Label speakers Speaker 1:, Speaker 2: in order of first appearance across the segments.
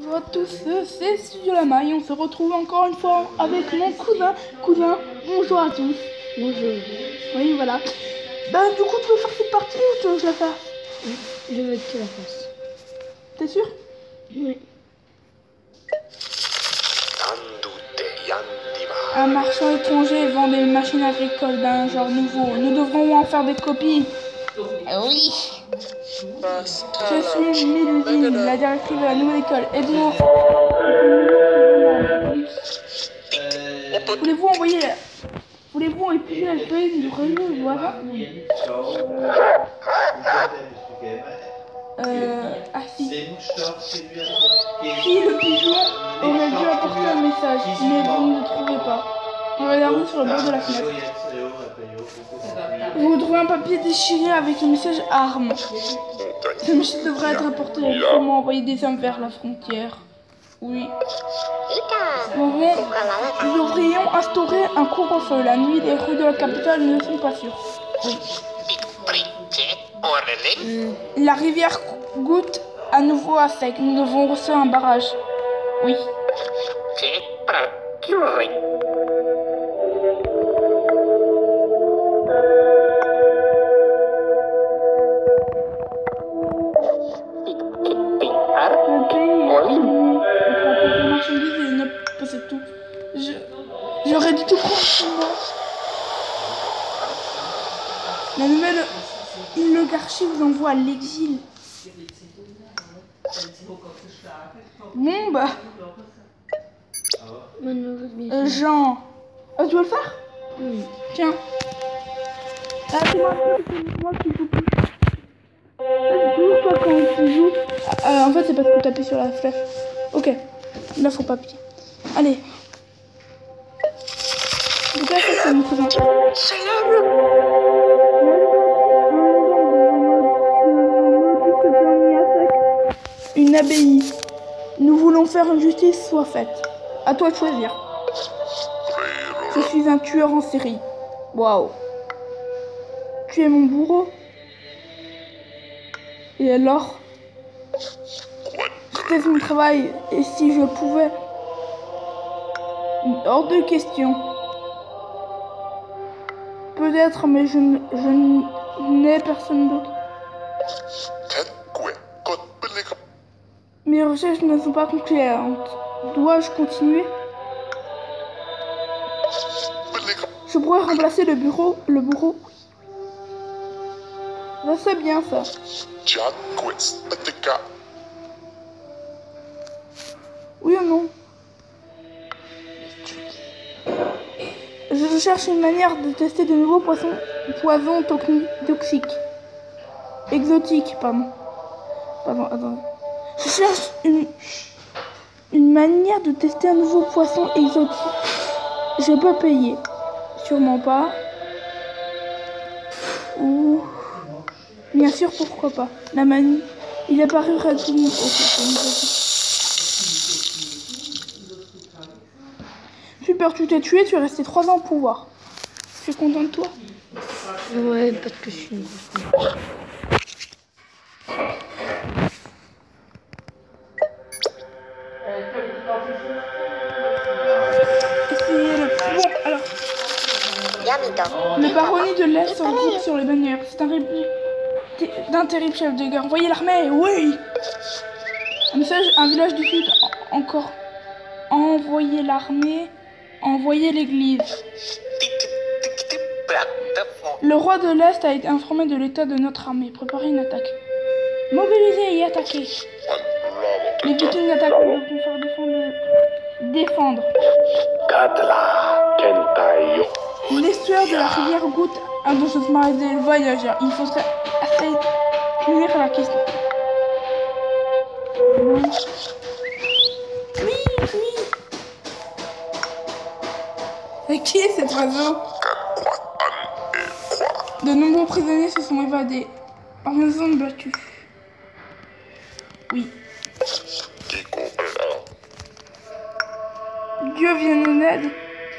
Speaker 1: Bonjour à tous, c'est Studio La Maille. On se retrouve encore une fois avec mon cousin. Bonjour à tous.
Speaker 2: Bonjour.
Speaker 1: Oui, voilà. Bah, du coup, tu veux faire cette partie ou tu veux que je la fasse?
Speaker 2: Je veux que tu la fasses.
Speaker 1: T'es sûr?
Speaker 2: Oui.
Speaker 1: Un marchand étranger vend des machines agricoles d'un genre nouveau. Nous devrons en faire des copies.
Speaker 2: Oui.
Speaker 1: Je suis Mélusine, la directrice de la nouvelle école. Aide-moi. Voulez-vous épuiser la peine du réseau, voilà? Ah si. Si le pigeon aurait dû apporter un message, mais vous ne le trouvez pas. Regardez sur le bord de la fenêtre. Vous trouvez un papier déchiré avec le message arme. Ce message devrait être apporté. Comment envoyer des hommes vers la frontière? Oui. Nous devrions instaurer un couvre-feu. La nuit, les rues de la capitale ne sont pas sûres. Oui. La rivière goutte à nouveau à sec. Nous devons refaire un barrage. Oui. C'est tout. J'aurais dû tout prendre. La nouvelle oligarchie vous envoie à l'exil. Bon bah. Jean. Ah, tu veux le faire?
Speaker 2: Oui.
Speaker 1: Tiens. Ah, c'est moi qui joue plus. C'est toujours toi quand tu joues. En fait, c'est parce que tu appuies sur la flèche. Ok. Là, faut pas appuyer. Allez. Donc là, ça c'est mon cousin. Une abbaye. Nous voulons faire une justice soit faite. À toi de choisir. Je suis un tueur en série. Waouh. Tu es mon bourreau. Et alors? C'était mon travail. Et si je pouvais? Hors de question. Peut-être, mais je n'ai personne d'autre. Mes recherches ne sont pas concluantes. Dois-je continuer? Je pourrais remplacer le bourreau. Là, c'est bien ça. Oui ou non? Je cherche une manière de tester de nouveaux poisons toxiques. Exotiques, pardon. Attends. Je cherche une manière de tester un nouveau poisson exotique. Je peux payer. Sûrement pas. Ou... Bien sûr, pourquoi pas. La manie. Il apparaîtra à tout le monde. Super, tu t'es tué, tu es resté 3 ans au pouvoir. Tu es content de toi?
Speaker 2: Ouais, parce que je suis une
Speaker 1: Le baronnie de l'Est s'engroupe sur les bannières. C'est d'un terrible chef de guerre. Envoyez l'armée, oui. Un message, un village du sud, encore. Envoyez l'armée, envoyez l'église. Le roi de l'Est a été informé de l'état de notre armée. Préparez une attaque. Mobilisez et attaquez. Les Vikings attaquent pour faire défendre. L'estuaire de la rivière goutte un dangereuse marée de voyageurs. Il faudrait assaillir la question. Oui. Et qui est cet oiseau? De nombreux prisonniers se sont évadés en zone battue. Oui. Dieu vienne en aide.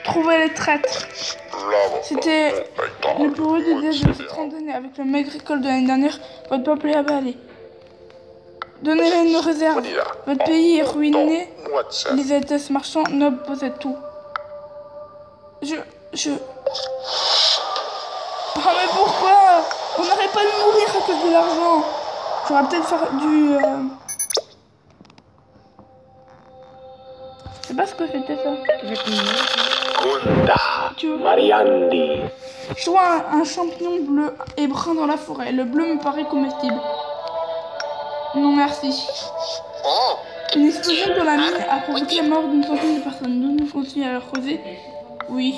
Speaker 1: Trouvez les traîtres. C'était le plus rude des de cette randonnée avec le maigre école de l'année dernière. Votre peuple est abalé. Donnez-les nos réserves.
Speaker 3: Voilà.
Speaker 1: Votre pays est ruiné.
Speaker 3: Moi de ça.
Speaker 1: Les Altesses marchands nobles possèdent tout. Oh mais pourquoi? On n'arrête pas de mourir à cause de l'argent. J'aurais peut-être faire du... Je sais pas ce que c'était ça.
Speaker 3: Kunda.
Speaker 1: Tu veux...
Speaker 3: Mariandi.
Speaker 1: Je vois un champignon bleu et brun dans la forêt. Le bleu me paraît comestible. Non merci.
Speaker 3: Oh.
Speaker 1: Une explosion dans la mine a provoqué la mort d'une centaine de personnes. Nous continuons à la creuser. Oui.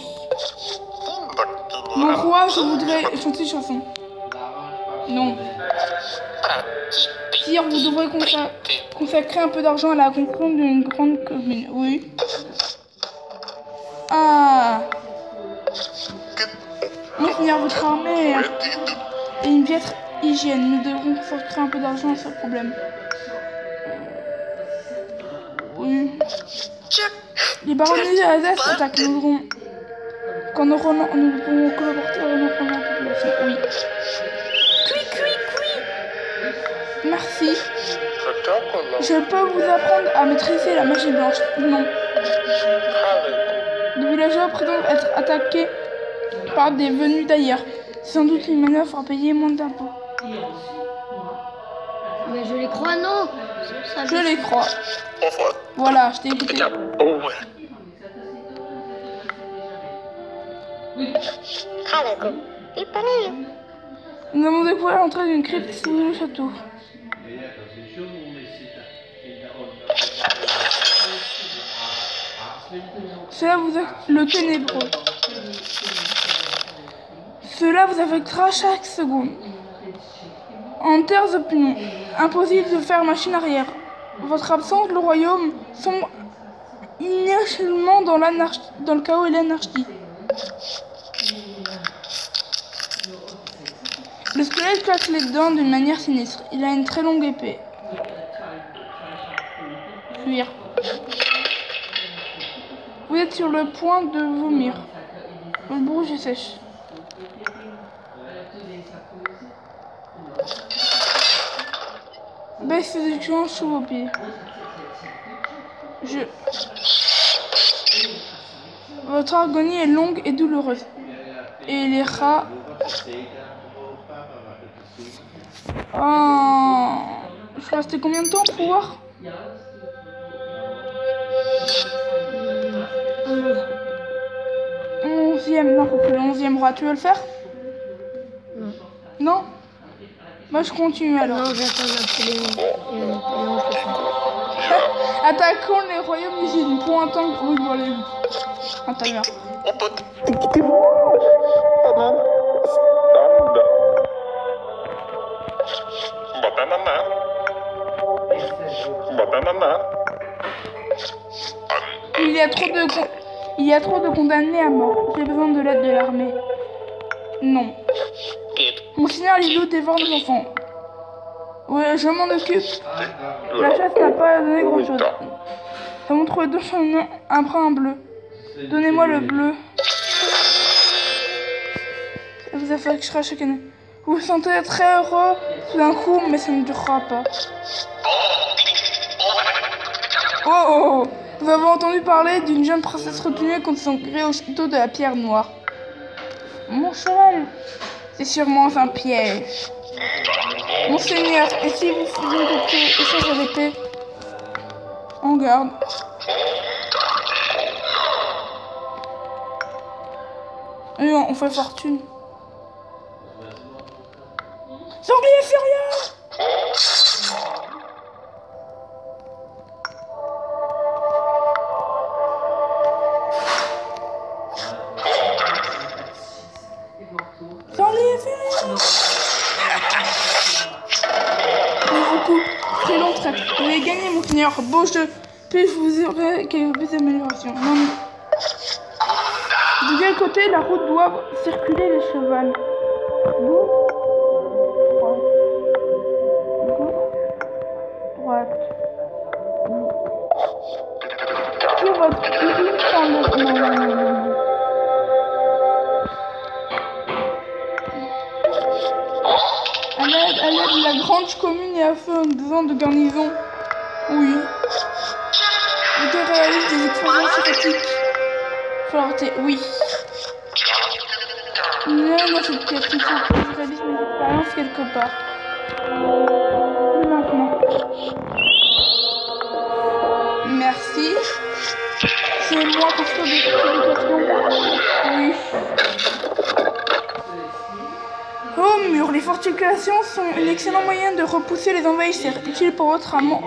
Speaker 1: Mon roi, je voudrais chanter une chanson. Non. Sire, vous devrez consacrer un peu d'argent à la construction d'une grande commune. Oui. Ah. Monseigneur, votre armée est une piètre hygiène. Nous devrons consacrer un peu d'argent à ce problème. Oui. Les baronnies à l'Est attaquent. Nous pourrons collaborer avec la population. Oui. Cui. Merci. Je peux vous apprendre à maîtriser la magie blanche. Non. Les villageois prétendent être attaqués par des venus d'ailleurs. C'est sans doute une manœuvre à payer moins d'impôts.
Speaker 2: Mais je les crois, non. Ça,
Speaker 1: Je les crois. Voilà, je t'ai écouté. Nous avons découvert l'entrée d'une crypte sous le château. Cela vous le ténébreux. Cela vous affectera chaque seconde. En terres d'opinion, impossible de faire machine arrière. Votre absence, le royaume, sombre inutilement dans le chaos et l'anarchie. Le squelette claque les dents d'une manière sinistre. Il a une très longue épée. Fuir. Vous êtes sur le point de vomir. Le brouge est sèche. Baisse séduction sous vos pieds. Votre agonie est longue et douloureuse. Et les rats... Oh... Je restais combien de temps pour voir? 11e, non, faut que le 11e roi. Tu veux le faire?
Speaker 2: Non.
Speaker 1: Non? Moi je continue alors.
Speaker 2: Non, j'attends Napoléon. Et Napoléon, je fais.
Speaker 1: Attaquons les royaumes d'usine pour un temps. Oui, voilà. Un timer. Il y a trop de condamnés à mort. J'ai besoin de l'aide de l'armée. Non. Monseigneur Lilou dévore nos enfants. Ouais, je m'en occupe. La chasse n'a pas donné grand chose. Ça montre deux champignons, un brun, un bleu. Donnez-moi le bleu. Ça vous affectera chaque année. Vous vous sentez très heureux tout d'un coup, mais ça ne durera pas. Oh. Vous avez entendu parler d'une jeune princesse retenue contre son gré au château de la Pierre Noire. Mon cheval, c'est sûrement un piège. Monseigneur, et si vous faisiez quelque échange à l'épée? En garde. Et on fait fortune. Sanglier furieux! Sanglier furieux! Beaucoup. Très long traite. Vous avez gagné, monseigneur. Beau jeu. Puis vous aurez quelques petites améliorations. Non. De quel côté la route doit circuler les chevals? Gauche. Droite. Sur votre urine sans le... Non. Allez. l'aide de la grande commune et afin besoin de garnison. Oui. Je réalise des expériences étatiques. Forté, oui. Non, dans cette pièce, il faut que je réalise mes expériences quelque part. Maintenant. Merci. C'est moi construire des fortifications. Oui. Oh mur, les fortifications sont un excellent moyen de repousser les envahisseurs, utile pour votre amant.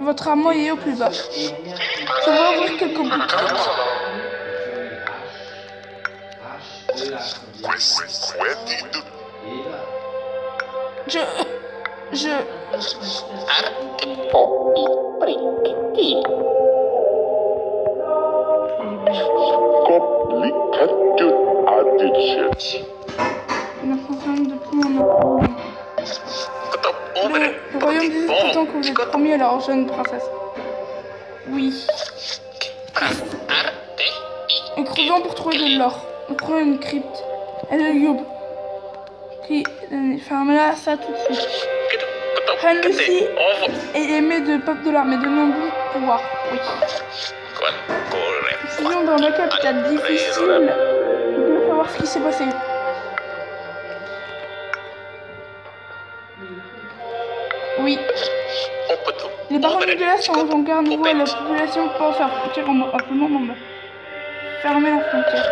Speaker 1: Votre amant est au plus bas. Je vais ouvrir quelques boutiques. Je... Le royaume des Escutants que vous êtes promis à la jeune princesse. Oui. En creusant pour trouver de l'or. On trouve une crypte. Elle est Youb. Qui ferme-la ça tout de suite. Reine Lucie est aimée de peuple de l'armée. Donnons-lui pouvoir. Oui. Fusion dans la capitale. Difficile de savoir ce qui s'est passé. Oui. Les barons de glace sont en garde nouveau à la population pour faire frontière en moment. Fermez la frontière.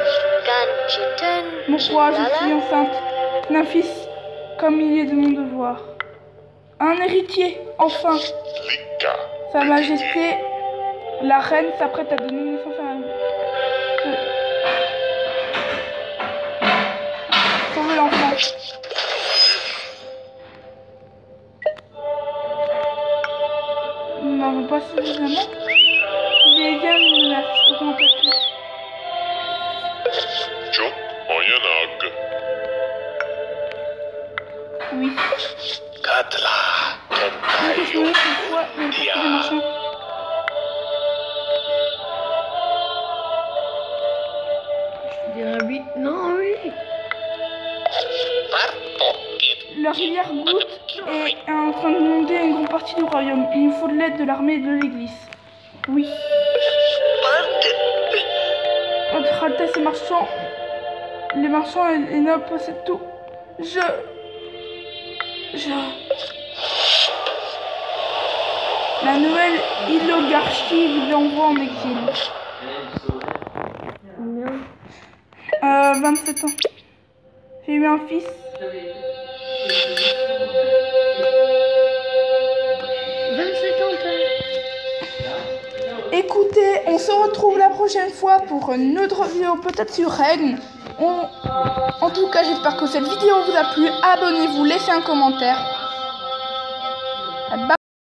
Speaker 1: Mon roi, je suis enceinte. D'un fils, comme il est de mon devoir. Un héritier, enfin. Sa Majesté, la reine s'apprête à donner naissance à un... Sauvez l'enfant. Nous n'avons pas suffisamment. J'ai bien une menace. Augmentation. Oui.
Speaker 2: Je dirais oui. Non, oui.
Speaker 1: La rivière Goutte est en train de inonder une grande partie du royaume. Il nous faut de l'aide de l'armée et de l'église. Oui. Votre Altesse et marchands. Les marchands et les nobles possèdent tout. La nouvelle oligarchie vous envoie en exil. 27 ans. J'ai eu un fils.
Speaker 2: 27 ans,
Speaker 1: Écoutez, on se retrouve la prochaine fois pour une autre vidéo, peut-être sur Règne. En tout cas, j'espère que cette vidéo vous a plu. Abonnez-vous, laissez un commentaire. Bye.